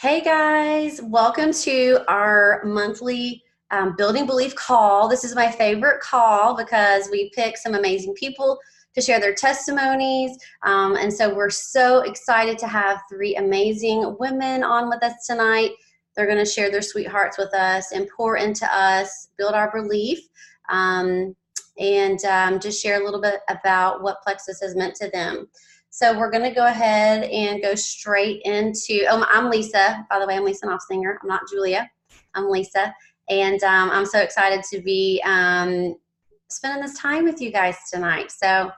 Hey guys, welcome to our monthly Building Belief call. This is my favorite call because we pick some amazing people to share their testimonies. And so we're so excited to have three amazing women on with us tonight. They're going to share their sweethearts with us and pour into us, build our belief, and just share a little bit about what Plexus has meant to them. So we're going to go ahead and go straight into, I'm Lisa. By the way, I'm Lisa Knopfsinger. I'm not Julia. I'm Lisa. And I'm so excited to be spending this time with you guys tonight. So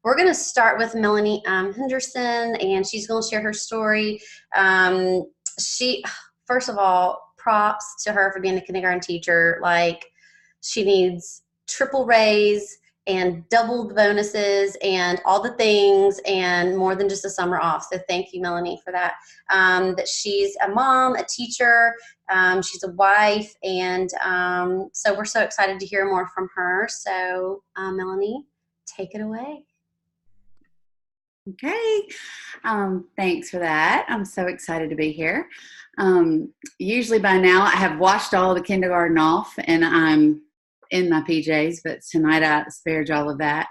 we're going to start with Melanie Henderson, and she's going to share her story. First of all, props to her for being a kindergarten teacher. Like, she needs triple raise and double the bonuses and all the things and more than just a summer off. So thank you, Melanie, for that. That she's a mom, a teacher, she's a wife, and so we're so excited to hear more from her. So Melanie, take it away. Okay. Thanks for that. I'm so excited to be here. Usually by now I have washed all the kindergarten off and I'm in my PJs, but tonight I spared y'all of that.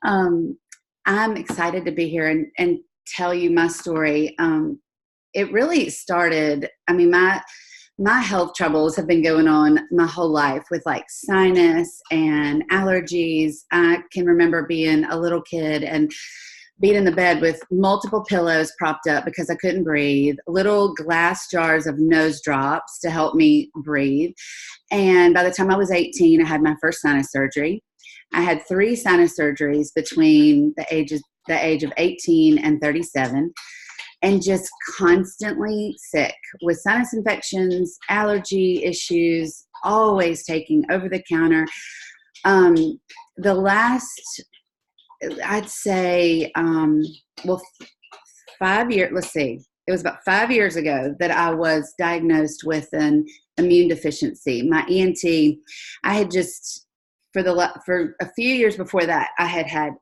I'm excited to be here and tell you my story. It really started, my health troubles have been going on my whole life with like sinus and allergies. I can remember being a little kid and being in the bed with multiple pillows propped up because I couldn't breathe, little glass jars of nose drops to help me breathe. And by the time I was 18, I had my first sinus surgery. I had 3 sinus surgeries between the age of 18 and 37, and just constantly sick with sinus infections, allergy issues, always taking over the counter. The last, I'd say, 5 years, let's see, it was about 5 years ago that I was diagnosed with an immune deficiency. My ENT, I had just, for a few years before that, I had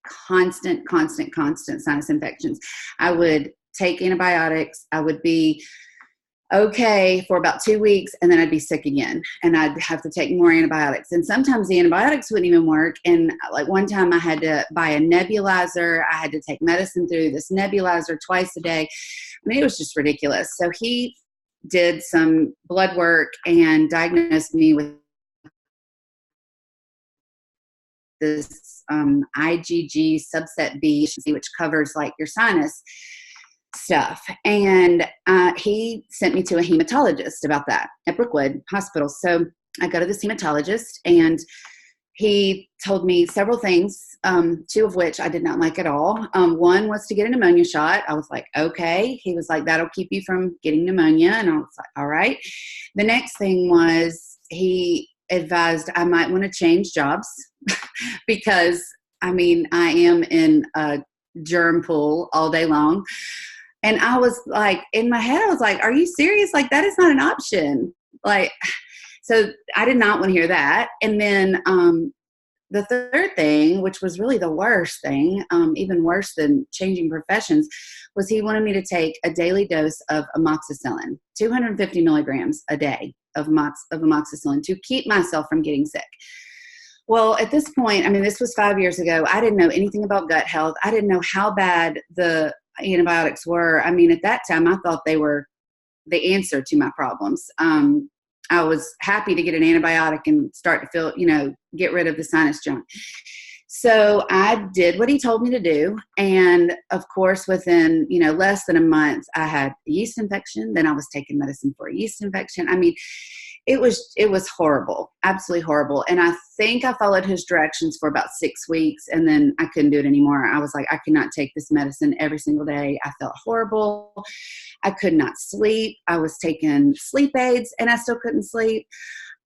constant sinus infections. I would take antibiotics. I would be okay for about 2 weeks, and then I'd be sick again, and I'd have to take more antibiotics. And sometimes the antibiotics wouldn't even work. And like one time I had to buy a nebulizer. I had to take medicine through this nebulizer twice a day. I mean, it was just ridiculous. So he did some blood work and diagnosed me with this IgG subset B, which covers like your sinus stuff. And he sent me to a hematologist about that at Brookwood Hospital. So I go to this hematologist, and he told me several things, 2 of which I did not like at all. One was to get a pneumonia shot. I was like, okay. He was like, that'll keep you from getting pneumonia. And I was like, all right. The next thing was he advised I might want to change jobs because, I am in a germ pool all day long. And I was like, in my head, I was like, are you serious? Like, that is not an option. Like, so I did not want to hear that. And then the third thing, which was really the worst thing, even worse than changing professions, was he wanted me to take a daily dose of amoxicillin, 250 milligrams a day of amoxicillin to keep myself from getting sick. Well, at this point, this was 5 years ago. I didn't know anything about gut health. I didn't know how bad the antibiotics were. At that time, I thought they were the answer to my problems. I was happy to get an antibiotic and start to feel, get rid of the sinus junk. So I did what he told me to do. And of course, within, less than a month, I had a yeast infection. Then I was taking medicine for a yeast infection. It was horrible, absolutely horrible. And I think I followed his directions for about 6 weeks, and then I couldn't do it anymore. I was like, I cannot take this medicine every single day. I felt horrible. I could not sleep. I was taking sleep aids and I still couldn't sleep.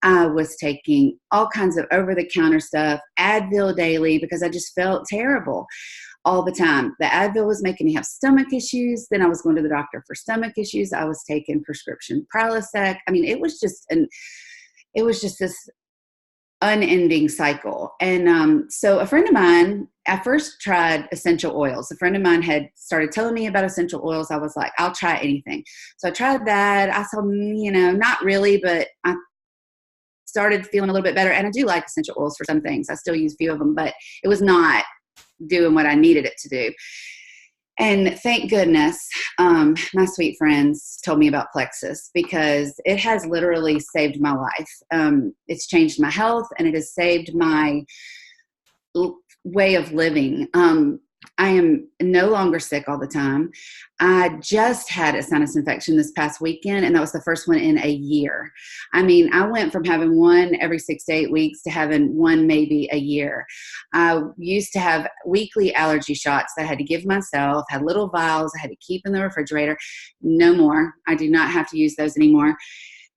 I was taking all kinds of over-the-counter stuff, Advil daily, because I just felt terrible all the time. The Advil was making me have stomach issues. Then I was going to the doctor for stomach issues. I was taking prescription Prilosec. It was just this unending cycle. And so a friend of mine, I first tried essential oils. A friend of mine had started telling me about essential oils. I was like, I'll try anything. So I tried that. I saw, not really, but I started feeling a little bit better. And I do like essential oils for some things. I still use a few of them, but it was not doing what I needed it to do. And thank goodness, my sweet friends told me about Plexus, because it has literally saved my life. It's changed my health, and it has saved my way of living. I am no longer sick all the time. I just had a sinus infection this past weekend, and that was the first one in a year. I mean, I went from having one every 6 to 8 weeks to having one maybe a year. I used to have weekly allergy shots that I had to give myself, had little vials I had to keep in the refrigerator. No more. I do not have to use those anymore.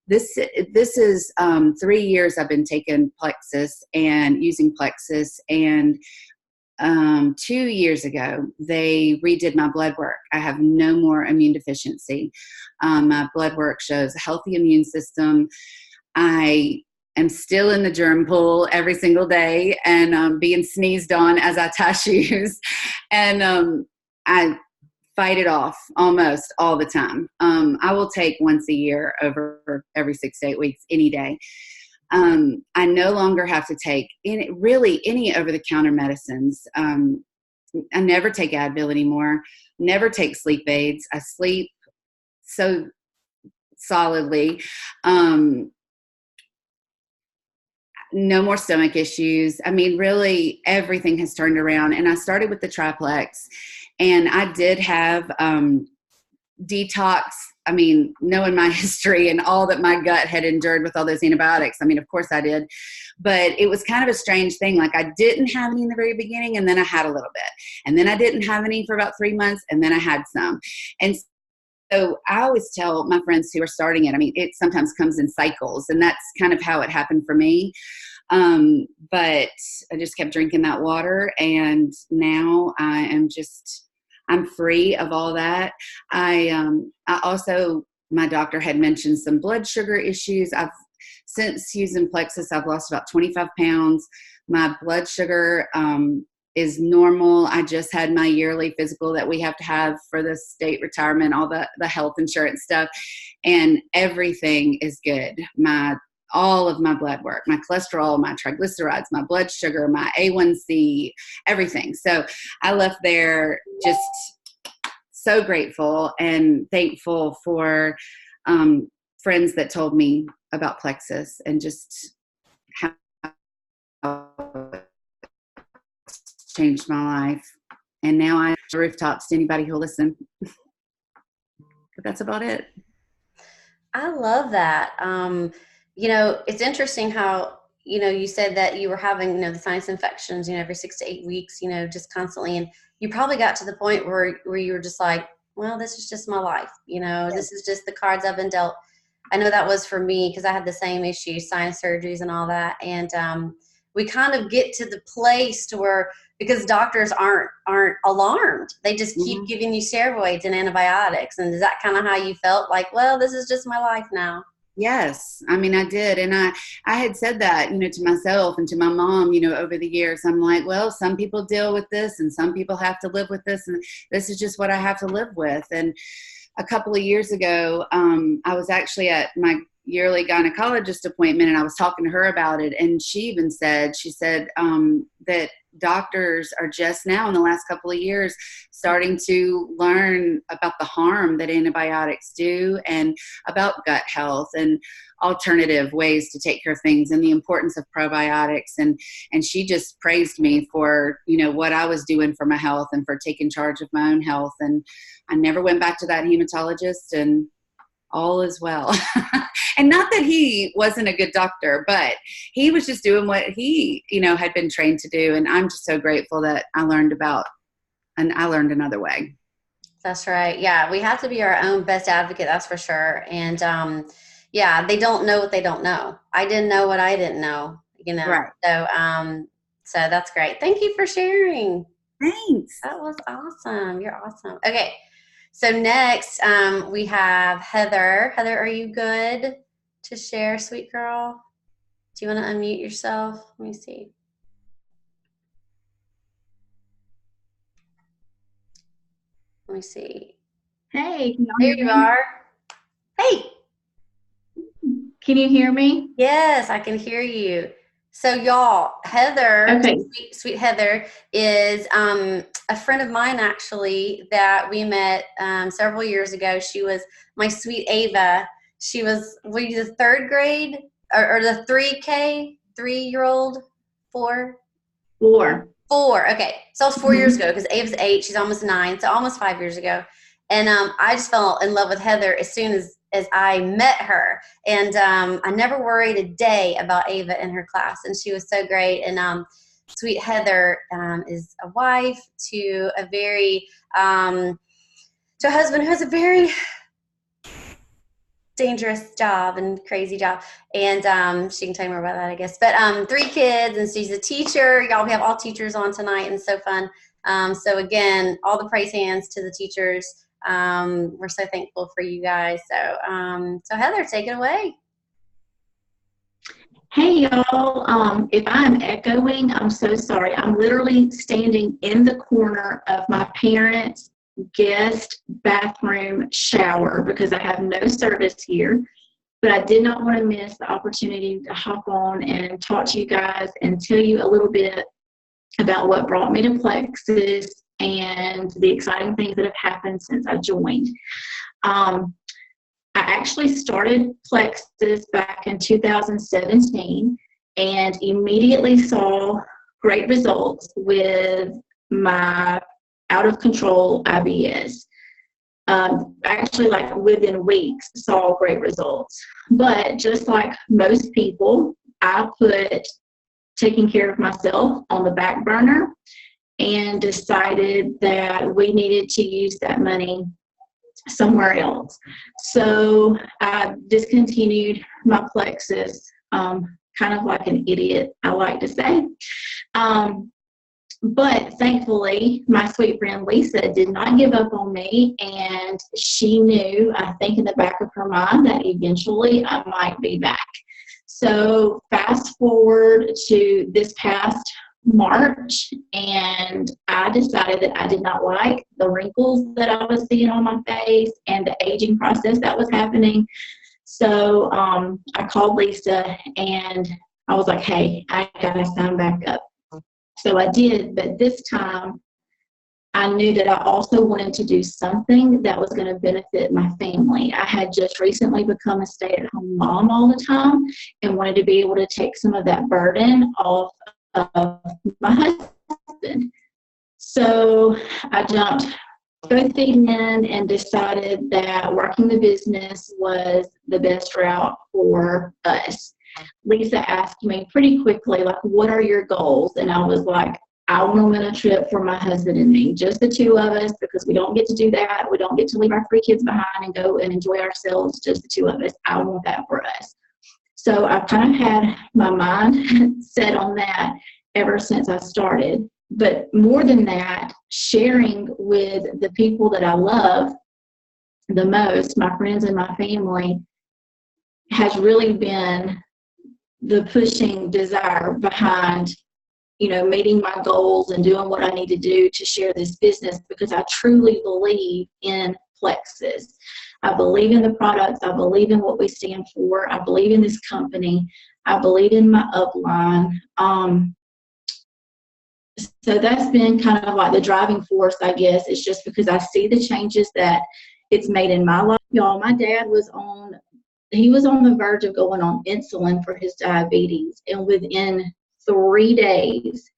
This is 3 years I've been taking Plexus and using Plexus, and 2 years ago, they redid my blood work. I have no more immune deficiency. My blood work shows a healthy immune system. I am still in the germ pool every single day and being sneezed on as I tie shoes. And I fight it off almost all the time. I will take once a year over every 6 to 8 weeks any day. I no longer have to take any over-the-counter medicines. I never take Advil anymore, never take sleep aids. I sleep so solidly. No more stomach issues. I mean, really everything has turned around. And I started with the triplex, and I did have detox. I mean, knowing my history and all that my gut had endured with all those antibiotics, I mean, of course I did, but it was kind of a strange thing. Like, I didn't have any in the very beginning, and then I had a little bit, and then I didn't have any for about 3 months, and then I had some. And so I always tell my friends who are starting it, I mean, it sometimes comes in cycles, and that's kind of how it happened for me. But I just kept drinking that water, and now I'm free of all that. I also, my doctor had mentioned some blood sugar issues. Since using Plexus, I've lost about 25 pounds. My blood sugar is normal. I just had my yearly physical that we have to have for the state retirement, all the health insurance stuff, and everything is good. All of my blood work, my cholesterol, my triglycerides, my blood sugar, my A1C, everything. So I left there just so grateful and thankful for friends that told me about Plexus, and just how it's changed my life. And now I'm rooftops to anybody who'll listen. But that's about it. I love that. It's interesting how, you said that you were having, the sinus infections, every 6 to 8 weeks, just constantly. And you probably got to the point where you were just like, well, this is just my life. This is just the cards I've been dealt. I know that was for me, because I had the same issues, sinus surgeries and all that. And we kind of get to the place to where, because doctors aren't alarmed, they just keep giving you steroids and antibiotics. And is that kind of how you felt? Like, well, this is just my life now? Yes. I mean, I did. And I had said that, to myself and to my mom, over the years. I'm like, well, some people deal with this, and some people have to live with this, and this is just what I have to live with. And a couple of years ago, I was actually at my yearly gynecologist appointment, and I was talking to her about it. And she said that doctors are just now, in the last couple of years, starting to learn about the harm that antibiotics do, and about gut health and alternative ways to take care of things, and the importance of probiotics. And she just praised me for, what I was doing for my health and for taking charge of my own health. And I never went back to that hematologist, and all is well. And not that he wasn't a good doctor, but he was just doing what he, had been trained to do. And I'm just so grateful that I learned another way. That's right. Yeah, we have to be our own best advocate. That's for sure. And they don't know what they don't know. I didn't know what I didn't know. Right. So that's great. Thank you for sharing. Thanks. That was awesome. You're awesome. Okay. So next, we have Heather. Heather, are you good to share, sweet girl? Do you want to unmute yourself? Let me see. Let me see. Hey, can y'all There hear you me? are. Hey. Can you hear me? Yes, I can hear you. So y'all, Heather, Okay. sweet Heather, is a friend of mine actually that we met several years ago. She was my sweet Ava. She was the third grade or the 3-year-old, four. 4. 4. Okay. So it was 4 years ago because Ava's 8. She's almost 9. So almost 5 years ago. And I just fell in love with Heather as soon as I met her. And I never worried a day about Ava in her class. And she was so great. And sweet Heather is a wife to a very, to a husband who has a very dangerous job and crazy job, and she can tell you more about that, I guess. But 3 kids, and she's a teacher. Y'all, we have all teachers on tonight, and so fun. So again, all the praise hands to the teachers. We're so thankful for you guys. So Heather, take it away. Hey, y'all. If I'm echoing, I'm so sorry. I'm literally standing in the corner of my parents' guest bathroom shower because I have no service here. But I did not want to miss the opportunity to hop on and talk to you guys and tell you a little bit about what brought me to Plexus and the exciting things that have happened since I joined. I actually started Plexus back in 2017 and immediately saw great results with my out of control IBS. Actually, like within weeks, saw great results. But just like most people, I put taking care of myself on the back burner and decided that we needed to use that money somewhere else. So I discontinued my Plexus, kind of like an idiot, I like to say. But thankfully, my sweet friend Lisa did not give up on me, and she knew, I think in the back of her mind, that eventually I might be back. So fast forward to this past March, and I decided that I did not like the wrinkles that I was seeing on my face and the aging process that was happening. So I called Lisa and I was like, hey, I gotta sign back up. So I did, but this time I knew that I also wanted to do something that was going to benefit my family. I had just recently become a stay-at-home mom all the time and wanted to be able to take some of that burden off of my husband. So I jumped both feet in and decided that working the business was the best route for us. Lisa asked me pretty quickly, like, what are your goals? And I was like, I want to win a trip for my husband and me, just the two of us, because we don't get to do that. We don't get to leave our 3 kids behind and go and enjoy ourselves, just the two of us. I want that for us. So I've kind of had my mind set on that ever since I started. But more than that, sharing with the people that I love the most, my friends and my family, has really been the pushing desire behind, meeting my goals and doing what I need to do to share this business, because I truly believe in Plexus. I believe in the products. I believe in what we stand for. I believe in this company. I believe in my upline. So that's been kind of like the driving force, I guess. It's just because I see the changes that it's made in my life. Y'all, my dad was on the verge of going on insulin for his diabetes. And within 3 days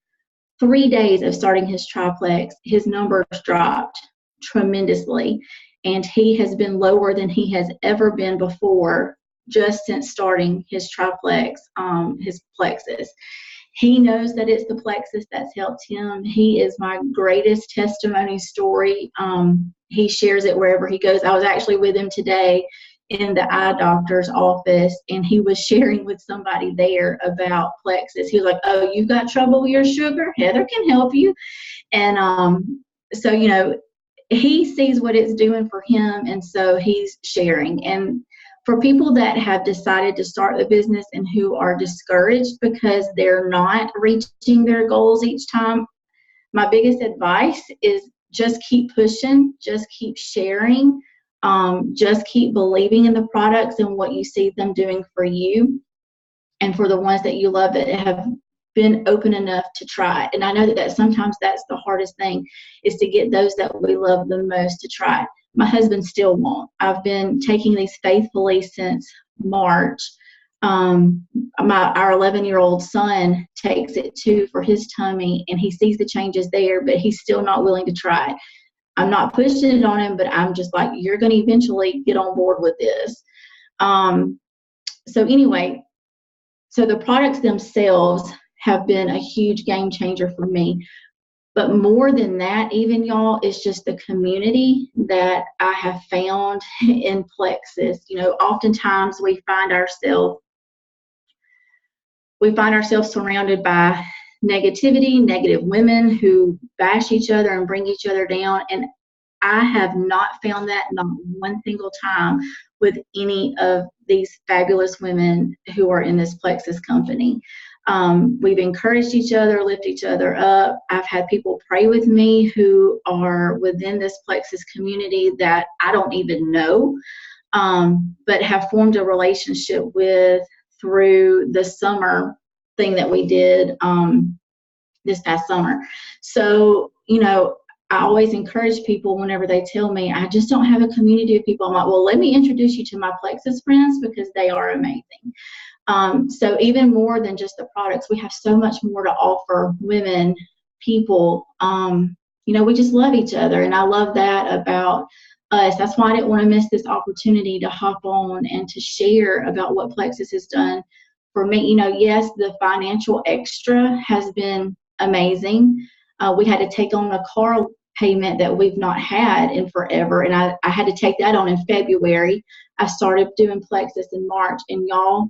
of starting his triplex, his numbers dropped tremendously. And he has been lower than he has ever been before, just since starting his triplex, his Plexus. He knows that it's the Plexus that's helped him. He is my greatest testimony story. He shares it wherever he goes. I was actually with him today in the eye doctor's office, and he was sharing with somebody there about Plexus. He was like, oh, you've got trouble with your sugar? Heather can help you. And so, he sees what it's doing for him, and so he's sharing. And for people that have decided to start the business and who are discouraged because they're not reaching their goals each time, my biggest advice is just keep pushing, just keep sharing, just keep believing in the products and what you see them doing for you and for the ones that you love that have been open enough to try it. And I know that sometimes that's the hardest thing, is to get those that we love the most to try it. My husband still won't. I've been taking these faithfully since March. Our 11-year-old son takes it too for his tummy, and he sees the changes there, but he's still not willing to try it. I'm not pushing it on him, but I'm just like, you're going to eventually get on board with this. So anyway, so the products themselves have been a huge game changer for me. But more than that, even, y'all, it's just the community that I have found in Plexus. You know, oftentimes we find ourselves surrounded by negativity, negative women who bash each other and bring each other down. And I have not found that not one single time with any of these fabulous women who are in this Plexus company. We've encouraged each other, lift each other up. I've had people pray with me who are within this Plexus community that I don't even know, but have formed a relationship with through the summer thing that we did this past summer. So, you know, I always encourage people whenever they tell me, I just don't have a community of people. I'm like, well, let me introduce you to my Plexus friends because they are amazing. So even more than just the products, we have so much more to offer women, people. You know, we just love each other, and I love that about us. That's why I didn't want to miss this opportunity to hop on and to share about what Plexus has done for me. You know, yes, the financial extra has been amazing. We had to take on a car payment that we've not had in forever, and I had to take that on in February. I started doing Plexus in March, and y'all,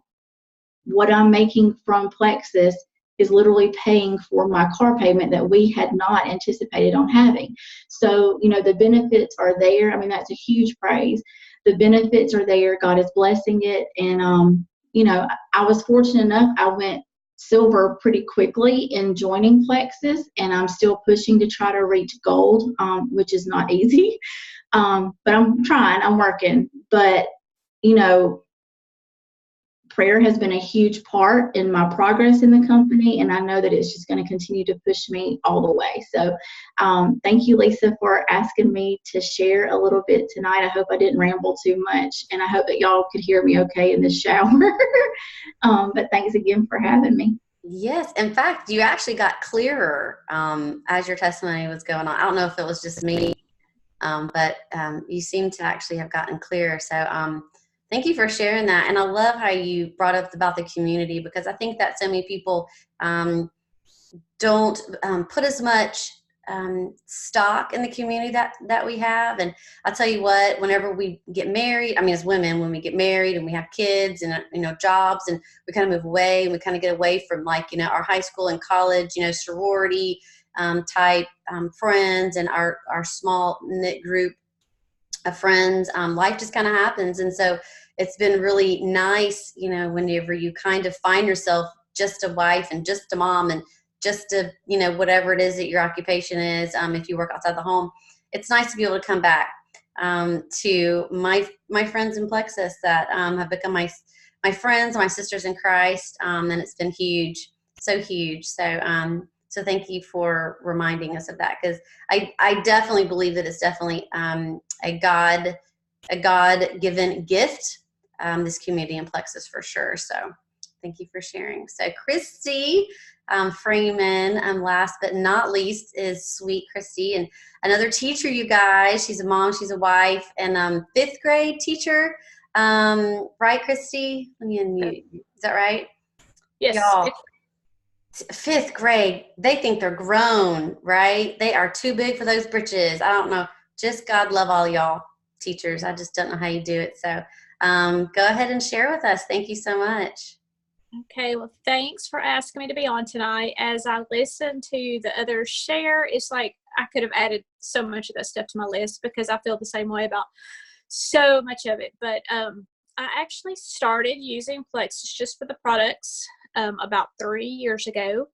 what I'm making from Plexus is literally paying for my car payment that we had not anticipated on having. So, you know, the benefits are there. I mean, that's a huge praise. The benefits are there. God is blessing it. And, you know, I was fortunate enough. I went silver pretty quickly in joining Plexus, and I'm still pushing to try to reach gold, which is not easy. But I'm trying, I'm working. But, you know, prayer has been a huge part in my progress in the company, and I know that it's just going to continue to push me all the way. So thank you, Lisa, for asking me to share a little bit tonight. I hope I didn't ramble too much, and I hope that y'all could hear me okay in the shower. But thanks again for having me. Yes. In fact, you actually got clearer as your testimony was going on. I don't know if it was just me, but you seem to actually have gotten clearer. So thank you for sharing that. And I love how you brought up about the community, because I think that so many people don't put as much stock in the community that we have. And I'll tell you what, whenever we get married, I mean, as women, when we get married and we have kids and, you know, jobs, and we kind of move away and we kind of get away from, like, you know, our high school and college, you know, sorority type friends and our small knit group of friends, life just kind of happens. And so it's been really nice, you know, whenever you kind of find yourself just a wife and just a mom and just a, you know, whatever it is that your occupation is, if you work outside the home, it's nice to be able to come back to my friends in Plexus that have become my friends, my sisters in Christ, and it's been huge, so huge. So thank you for reminding us of that, because I definitely believe that it's definitely a God-given gift, this community in Plexus, for sure. So thank you for sharing. So Christy Freeman, last but not least, is sweet Christy, and another teacher, you guys. She's a mom, she's a wife, and fifth grade teacher. Right, Christy? Let me unmute you. Is that right? Yes. Y'all, fifth grade, they think they're grown, right? They are too big for those britches. I don't know. Just God love all y'all teachers. I just don't know how you do it. So go ahead and share with us. Thank you so much. Okay, well, thanks for asking me to be on tonight. As I listen to the others share, it's like I could have added so much of that stuff to my list, because I feel the same way about so much of it. But I actually started using Plexus just for the products about 3 years ago.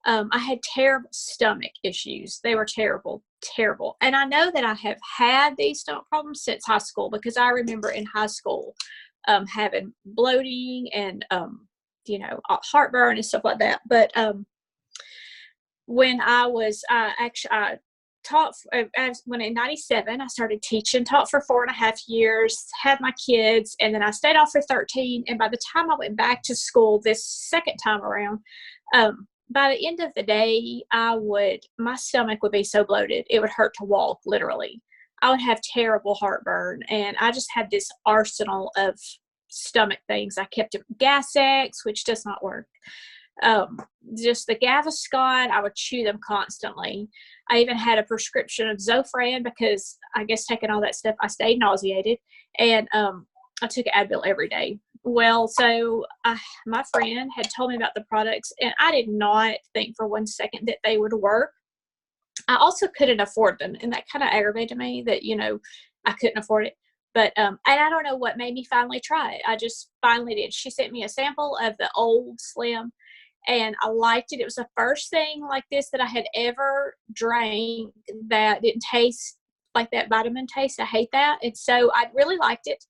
I had terrible stomach issues. They were terrible, terrible. And I know that I have had these stomach problems since high school, because I remember in high school having bloating and, heartburn and stuff like that. But when I was I taught when in 97 I started teaching, taught for 4.5 years, had my kids, and then I stayed off for 13. And by the time I went back to school this second time around, by the end of the day, my stomach would be so bloated, it would hurt to walk, literally. I would have terrible heartburn, and I just had this arsenal of stomach things. I kept Gas-X, which does not work. Just the Gaviscon, I would chew them constantly. I even had a prescription of Zofran because I guess taking all that stuff, I stayed nauseated, and I took Advil every day. Well, so my friend had told me about the products, and I did not think for 1 second that they would work. I also couldn't afford them, and that kind of aggravated me that, I couldn't afford it. But, and I don't know what made me finally try it. I just finally did. She sent me a sample of the old Slim, and I liked it. It was the first thing like this that I had ever drank that didn't taste like that vitamin taste. I hate that. And so I really liked it.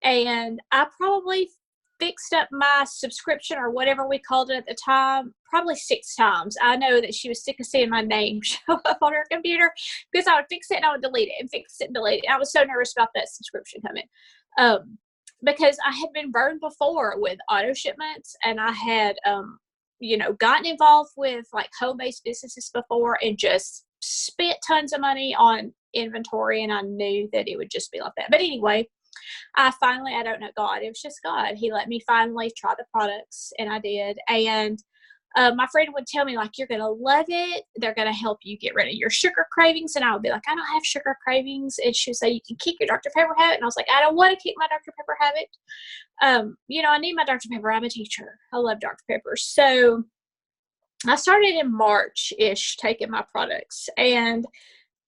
And I probably fixed up my subscription, or whatever we called it at the time, probably 6 times. I know that she was sick of seeing my name show up on her computer, because I would fix it and I would delete it and fix it and delete it. I was so nervous about that subscription coming. Because I had been burned before with auto shipments, and I had, gotten involved with like home-based businesses before and just spent tons of money on inventory, and I knew that it would just be like that. But anyway, I don't know, God, it was just God. He let me finally try the products, and I did. And my friend would tell me, like, you're going to love it. They're going to help you get rid of your sugar cravings. And I would be like, I don't have sugar cravings. And she would say, you can kick your Dr. Pepper habit. And I was like, I don't want to kick my Dr. Pepper habit. I need my Dr. Pepper. I'm a teacher. I love Dr. Pepper. So I started in March-ish taking my products. And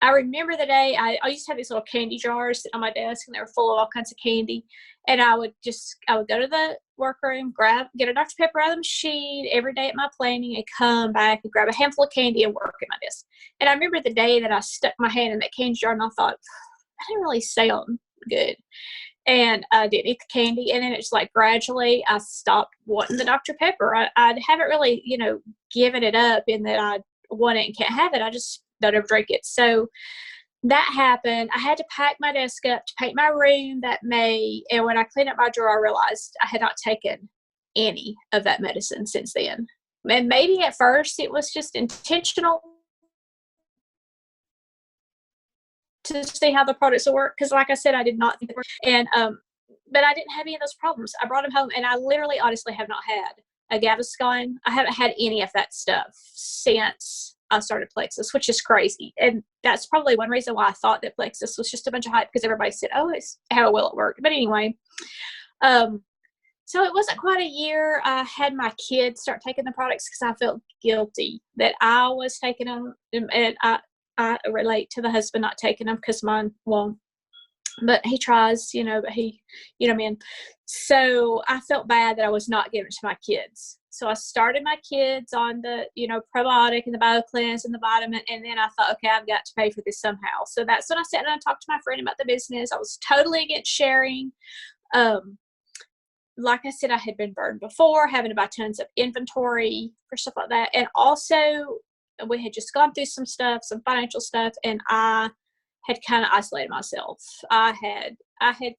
I remember the day I used to have these little candy jars on my desk, and they were full of all kinds of candy. And I would go to the workroom, get a Dr. Pepper out of the machine every day at my planning, and come back and grab a handful of candy and work at my desk. And I remember the day that I stuck my hand in that candy jar, and I thought, that didn't really sound good. And I did eat the candy, and then it's like gradually I stopped wanting the Dr. Pepper. I haven't really, given it up in that I want it and can't have it. I just don't ever drink it. So that happened. I had to pack my desk up to paint my room that May. And when I cleaned up my drawer, I realized I had not taken any of that medicine since then. And maybe at first it was just intentional to see how the products will work. Because like I said, I did not think they were. And, but I didn't have any of those problems. I brought them home, and I literally, honestly have not had a Gaviscon. I haven't had any of that stuff since I started Plexus, which is crazy. And that's probably one reason why I thought that Plexus was just a bunch of hype, because everybody said, oh, it's how well it worked. But anyway, so it wasn't quite a year. I had my kids start taking the products because I felt guilty that I was taking them. And I relate to the husband not taking them because mine won't. But he tries, but he, man. So I felt bad that I was not giving it to my kids. So I started my kids on the, probiotic and the BioCleanse and the vitamin. And then I thought, okay, I've got to pay for this somehow. So that's when I sat down and talked to my friend about the business. I was totally against sharing. Like I said, I had been burned before, having to buy tons of inventory for stuff like that. And also we had just gone through some financial stuff, and I had kind of isolated myself. I had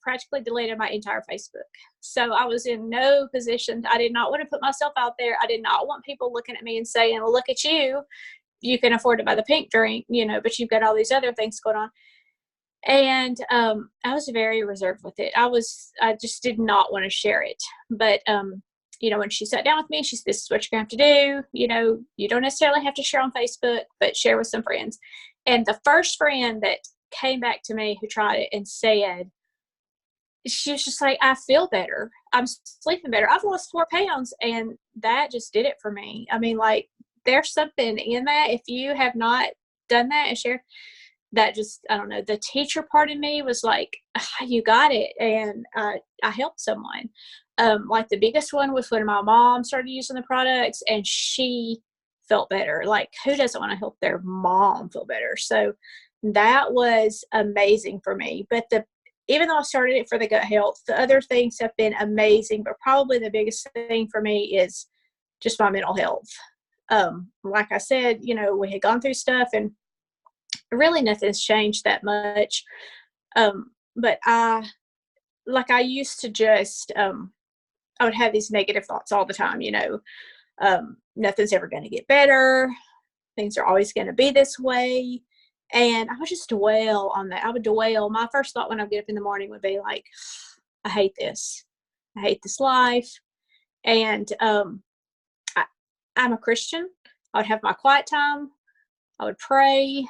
practically deleted my entire Facebook. So I was in no position. I did not want to put myself out there. I did not want people looking at me and saying, well, look at you. You can afford to buy the pink drink, but you've got all these other things going on. And I was very reserved with it. I just did not want to share it. But, when she sat down with me, she said, this is what you're going to have to do. You don't necessarily have to share on Facebook, but share with some friends. And the first friend that came back to me who tried it and said, she was just like, I feel better. I'm sleeping better. I've lost 4 pounds. And that just did it for me. I mean, like, there's something in that. If you have not done that and shared, that just, I don't know, the teacher part of me was like, you got it. And I helped someone. Like the biggest one was when my mom started using the products and she felt better. Like, who doesn't want to help their mom feel better? So that was amazing for me. But even though I started it for the gut health, the other things have been amazing, but probably the biggest thing for me is just my mental health. Like I said, we had gone through stuff and really nothing's changed that much. But I used to just, I would have these negative thoughts all the time, nothing's ever going to get better. Things are always going to be this way. And I would just dwell on that. I would dwell. My first thought when I would get up in the morning would be like, I hate this. I hate this life. And I'm a Christian. I would have my quiet time. I would pray.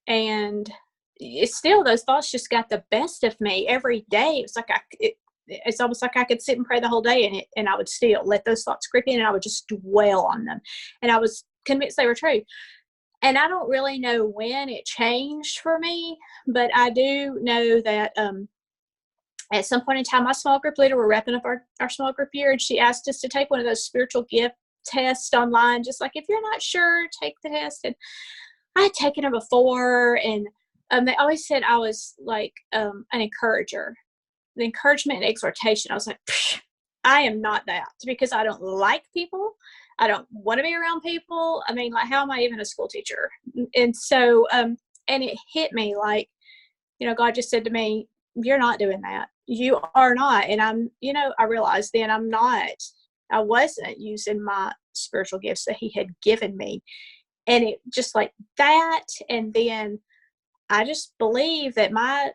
And it's still, those thoughts just got the best of me every day. It's like it's almost like I could sit and pray the whole day and I would still let those thoughts creep in and I would just dwell on them. And I was convinced they were true. And I don't really know when it changed for me, but I do know that at some point in time, my small group leader, we're wrapping up our small group year, and she asked us to take one of those spiritual gift tests online, just like, if you're not sure, take the test. And I had taken them before, and they always said I was like an encourager. The encouragement and exhortation, I was like, I am not that, because I don't like people. I don't want to be around people. I mean, like, how am I even a school teacher? And so, and it hit me like, God just said to me, you're not doing that. You are not. And I realized then I wasn't using my spiritual gifts that he had given me. And it just like that. And then I just believe that my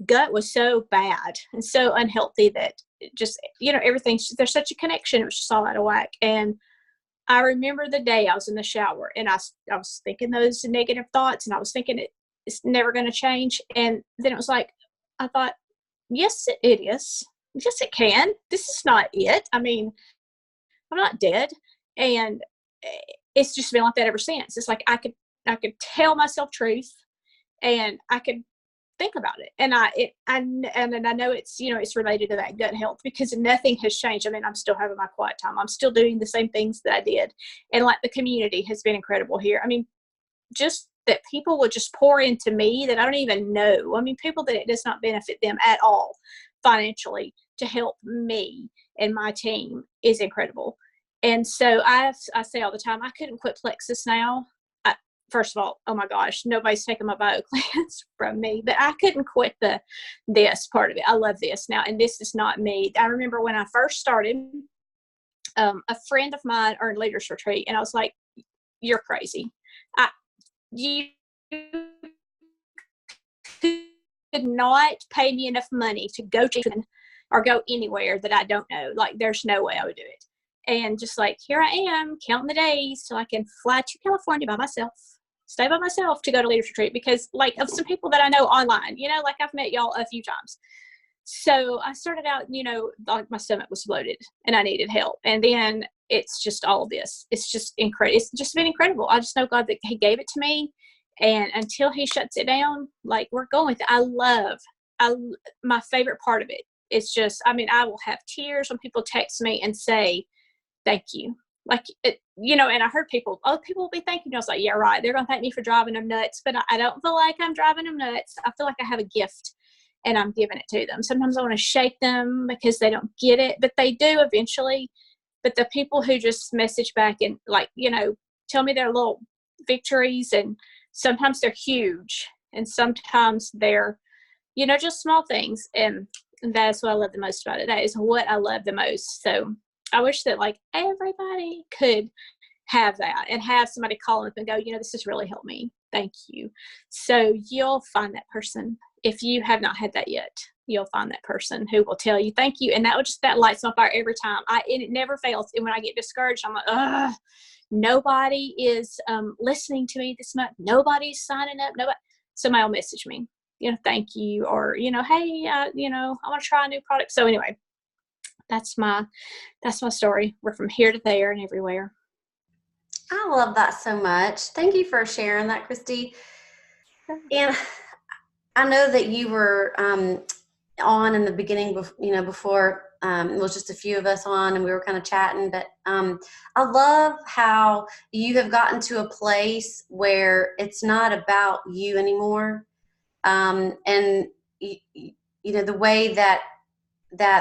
gut was so bad and so unhealthy that it just, everything, there's such a connection. It was just all out of whack. And I remember the day I was in the shower and I was thinking those negative thoughts, and I was thinking it's never going to change. And then it was like, I thought, yes, it is. Yes, it can. This is not it. I mean, I'm not dead. And it's just been like that ever since. It's like I could tell myself truth and I could think about it. And I know it's, it's related to that gut health, because nothing has changed. I mean, I'm still having my quiet time. I'm still doing the same things that I did. And like the community has been incredible here. I mean, just that people will just pour into me that I don't even know. I mean, people that it does not benefit them at all financially to help me and my team is incredible. And so I say all the time, I couldn't quit Plexus now. First of all, oh my gosh, nobody's taking my bio class from me, but I couldn't quit this part of it. I love this now. And this is not me. I remember when I first started, a friend of mine earned Leaders Retreat, and I was like, you're crazy. You could not pay me enough money to go to or go anywhere that I don't know. Like, there's no way I would do it. And just like, here I am counting the days till I can fly to California by myself, stay by myself to go to Leaders Retreat, because like of some people that I know online, like I've met y'all a few times. So I started out, like my stomach was bloated and I needed help. And then it's just all of this. It's just incredible. It's just been incredible. I just know God that he gave it to me. And until he shuts it down, like, we're going with it. My favorite part of it. It's just, I mean, I will have tears when people text me and say, thank you. Like, and I heard people will be thanking you. I was like, yeah, right. They're going to thank me for driving them nuts, but I don't feel like I'm driving them nuts. I feel like I have a gift and I'm giving it to them. Sometimes I want to shake them because they don't get it, but they do eventually. But the people who just message back and like, tell me their little victories, and sometimes they're huge and sometimes they're, just small things. And that's what I love the most about it. That is what I love the most. So I wish that like everybody could have that and have somebody call up and go, this has really helped me. Thank you. So you'll find that person. If you have not had that yet, you'll find that person who will tell you thank you. And that lights my fire every time. It never fails. And when I get discouraged, I'm like, ugh, nobody is listening to me this month. Nobody's signing up. Nobody. Somebody will message me, thank you. Or, hey, I want to try a new product. So anyway, that's my story. We're from here to there and everywhere. I love that so much. Thank you for sharing that, Christy. And I know that you were on in the beginning, before it was just a few of us on and we were kind of chatting, but I love how you have gotten to a place where it's not about you anymore. And the way that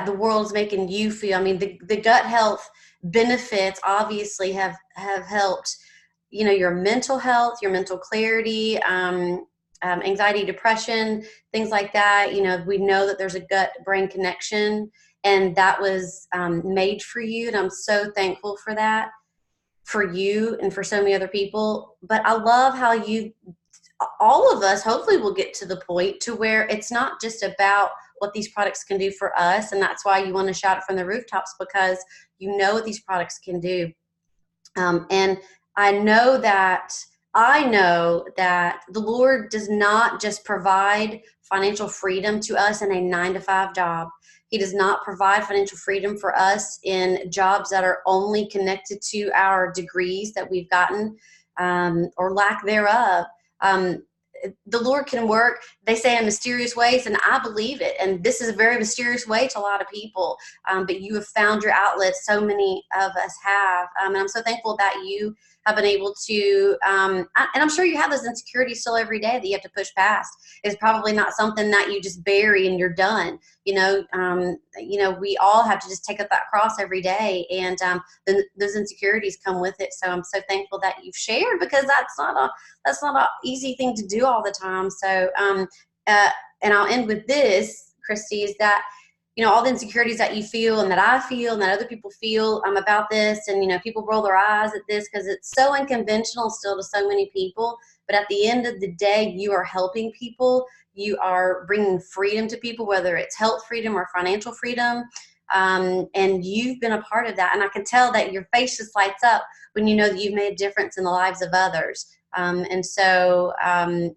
the world's making you feel. I mean, the gut health benefits obviously have helped, your mental health, your mental clarity, anxiety, depression, things like that. We know that there's a gut brain connection, and that was made for you. And I'm so thankful for that, for you and for so many other people. But I love how all of us hopefully will get to the point to where it's not just about what these products can do for us. And that's why you want to shout it from the rooftops, because you know what these products can do. And I know that the Lord does not just provide financial freedom to us in a 9-to-5 job. He does not provide financial freedom for us in jobs that are only connected to our degrees that we've gotten, or lack thereof. The Lord can work, they say, in mysterious ways, and I believe it. And this is a very mysterious way to a lot of people. But you have found your outlet. So many of us have. And I'm so thankful that you have been able to, and I'm sure you have those insecurities still every day that you have to push past. It's probably not something that you just bury and you're done. We all have to just take up that cross every day, and then those insecurities come with it. So I'm so thankful that you've shared, because that's not an easy thing to do all the time. So, and I'll end with this, Christy, is that, all the insecurities that you feel and that I feel and that other people feel about this, and, people roll their eyes at this because it's so unconventional still to so many people. But at the end of the day, you are helping people. You are bringing freedom to people, whether it's health freedom or financial freedom. And you've been a part of that. And I can tell that your face just lights up when you know that you've made a difference in the lives of others. And so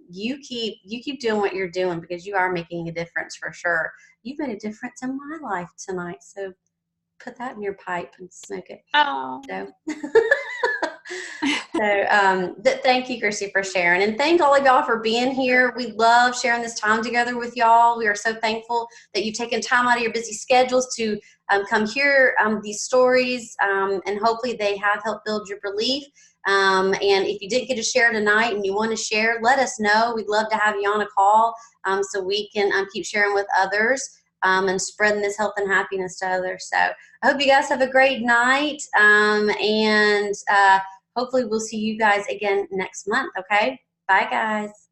you keep doing what you're doing, because you are making a difference for sure. You've made a difference in my life tonight. So put that in your pipe and smoke it. Oh. Thank you, Christy, for sharing. And thank all of y'all for being here. We love sharing this time together with y'all. We are so thankful that you've taken time out of your busy schedules to come hear these stories, and hopefully they have helped build your belief. And if you didn't get to share tonight and you want to share, let us know. We'd love to have you on a call, so we can keep sharing with others, and spreading this health and happiness to others. So I hope you guys have a great night, and hopefully we'll see you guys again next month. Okay, bye guys.